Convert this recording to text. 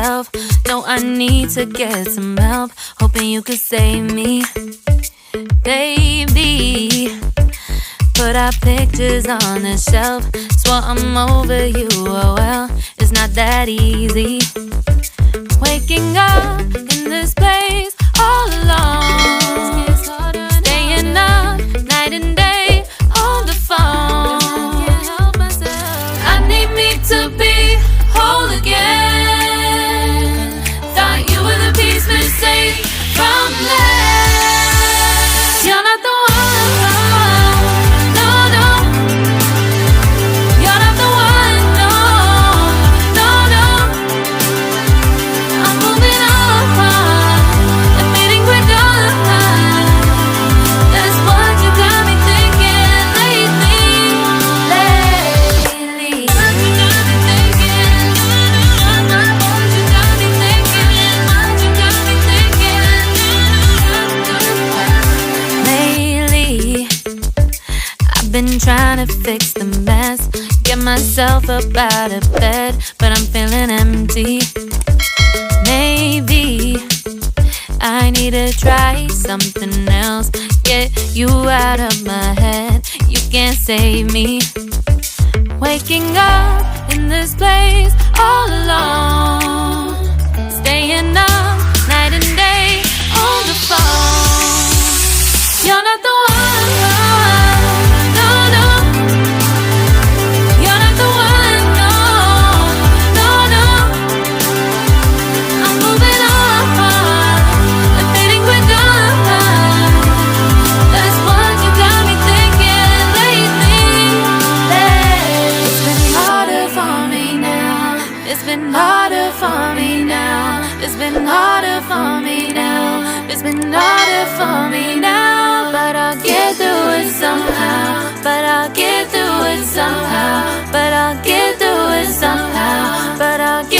myself. No, I need to get some help. Hoping you could save me, baby. Put our pictures on the shelf. Swore I'm over you, oh well, it's not that easy. Waking up in this place all alone, staying up night and day on the phone. I need me to be whole again. Thought you were the piece missing from last. You're not the one. Been trying to fix the mess, get myself up out of bed, but I'm feeling empty. Maybe I need to try something else, get you out of my head. You can't save me. Waking up in this place all alone, staying up night and day on the phone. You're not the one. It's been harder for me now. It's been harder for me now. It's been harder for me now. But I'll get through it somehow. But I'll get through it somehow. But I'll get through it somehow. But I'll get